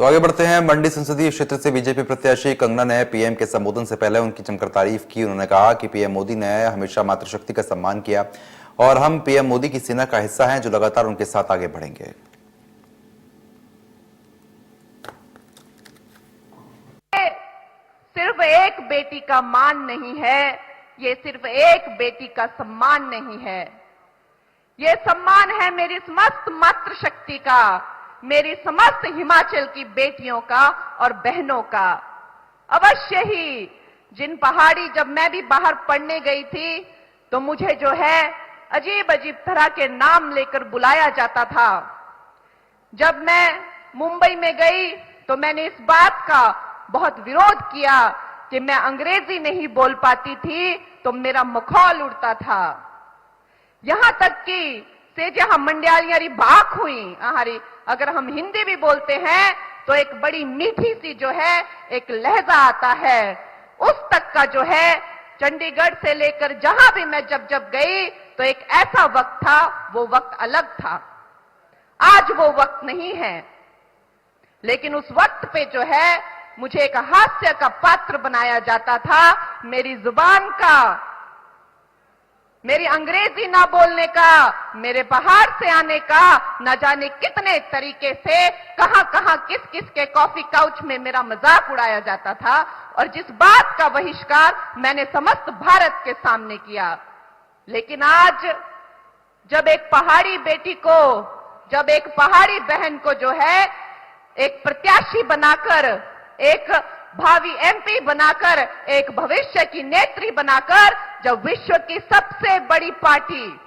तो आगे बढ़ते हैं। मंडी संसदीय क्षेत्र से बीजेपी प्रत्याशी कंगना ने पीएम के संबोधन से पहले उनकी जमकर तारीफ की। उन्होंने कहा कि पीएम मोदी ने हमेशा मातृशक्ति का सम्मान किया और हम पीएम मोदी की सेना का हिस्सा हैं जो लगातार उनके साथ आगे बढ़ेंगे। सिर्फ एक बेटी का मान नहीं है, ये सिर्फ एक बेटी का सम्मान नहीं है, ये सम्मान है मेरी समस्त मातृशक्ति का, मेरी समस्त हिमाचल की बेटियों का और बहनों का। अवश्य ही जब मैं भी बाहर पढ़ने गई थी तो मुझे जो है अजीब अजीब तरह के नाम लेकर बुलाया जाता था। जब मैं मुंबई में गई तो मैंने इस बात का बहुत विरोध किया कि मैं अंग्रेजी नहीं बोल पाती थी तो मेरा मखौल उड़ता था। यहां तक कि से जहां मंडियालियारी बाक हुई, अगर हम हिंदी भी बोलते हैं तो एक बड़ी मीठी सी जो है एक लहजा आता है, उस तक का जो है चंडीगढ़ से लेकर जहां भी मैं जब गई तो एक ऐसा वक्त था, वो वक्त अलग था। आज वो वक्त नहीं है, लेकिन उस वक्त पे जो है मुझे एक हास्य का पात्र बनाया जाता था। मेरी जुबान का, मेरी अंग्रेजी ना बोलने का, मेरे बाहर से आने का, न जाने कितने तरीके से कहां कहां किस किस के कॉफी काउच में मेरा मजाक उड़ाया जाता था, और जिस बात का बहिष्कार मैंने समस्त भारत के सामने किया। लेकिन आज जब एक पहाड़ी बेटी को, जब एक पहाड़ी बहन को जो है एक प्रत्याशी बनाकर, एक भावी एमपी बनाकर, एक भविष्य की नेत्री बनाकर, जब विश्व की सबसे बड़ी पार्टी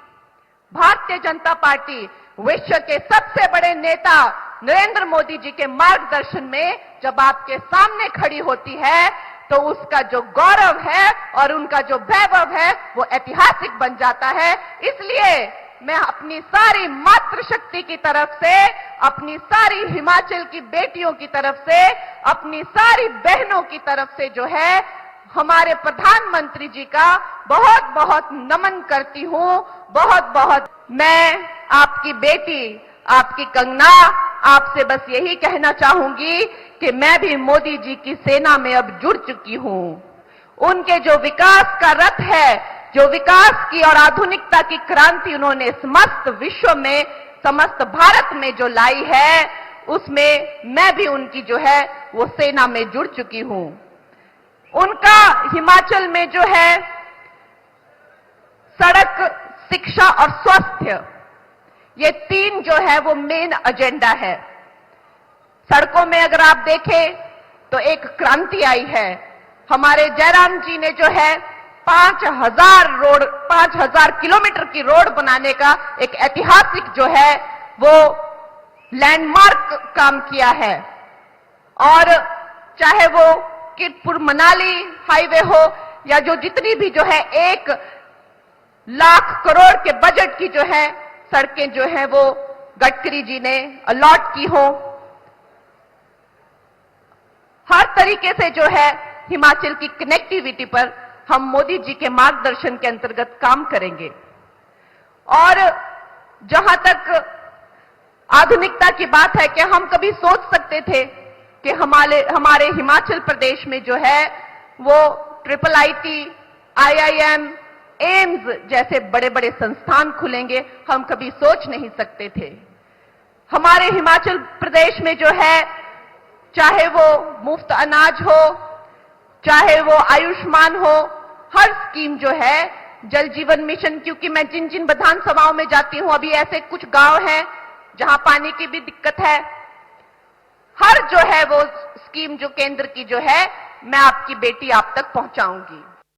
भारतीय जनता पार्टी, विश्व के सबसे बड़े नेता नरेंद्र मोदी जी के मार्गदर्शन में जब आपके सामने खड़ी होती है तो उसका जो गौरव है और उनका जो वैभव है वो ऐतिहासिक बन जाता है। इसलिए मैं अपनी सारी मातृशक्ति की तरफ से, अपनी सारी हिमाचल की बेटियों की तरफ से, अपनी सारी बहनों की तरफ से जो है हमारे प्रधानमंत्री जी का बहुत बहुत नमन करती हूं। बहुत बहुत मैं आपकी बेटी, आपकी कंगना, आपसे बस यही कहना चाहूंगी कि मैं भी मोदी जी की सेना में अब जुड़ चुकी हूं। उनके जो विकास का रथ है, जो विकास की और आधुनिकता की क्रांति उन्होंने समस्त विश्व में, समस्त भारत में जो लाई है, उसमें मैं भी उनकी जो है वो सेना में जुड़ चुकी हूं। उनका हिमाचल में जो है सड़क, शिक्षा और स्वास्थ्य, ये तीन जो है वो मेन एजेंडा है। सड़कों में अगर आप देखें तो एक क्रांति आई है। हमारे जयराम जी ने जो है 5,000 किलोमीटर की रोड बनाने का एक ऐतिहासिक जो है वो लैंडमार्क काम किया है। और चाहे वो किरतपुर मनाली हाईवे हो या जो जितनी भी जो है 1 लाख करोड़ के बजट की जो है सड़कें जो है वो गडकरी जी ने अलॉट की हो, हर तरीके से जो है हिमाचल की कनेक्टिविटी पर हम मोदी जी के मार्गदर्शन के अंतर्गत काम करेंगे। और जहां तक आधुनिकता की बात है कि हम कभी सोच सकते थे कि हमारे हिमाचल प्रदेश में जो है वो IIT, IIM, एम्स जैसे बड़े बड़े संस्थान खुलेंगे, हम कभी सोच नहीं सकते थे। हमारे हिमाचल प्रदेश में जो है चाहे वो मुफ्त अनाज हो, चाहे वो आयुष्मान हो, हर स्कीम जो है, जल जीवन मिशन, क्योंकि मैं जिन जिन विधानसभाओं में जाती हूं अभी ऐसे कुछ गांव हैं जहां पानी की भी दिक्कत है, हर जो है वो स्कीम जो केंद्र की जो है मैं आपकी बेटी आप तक पहुंचाऊंगी।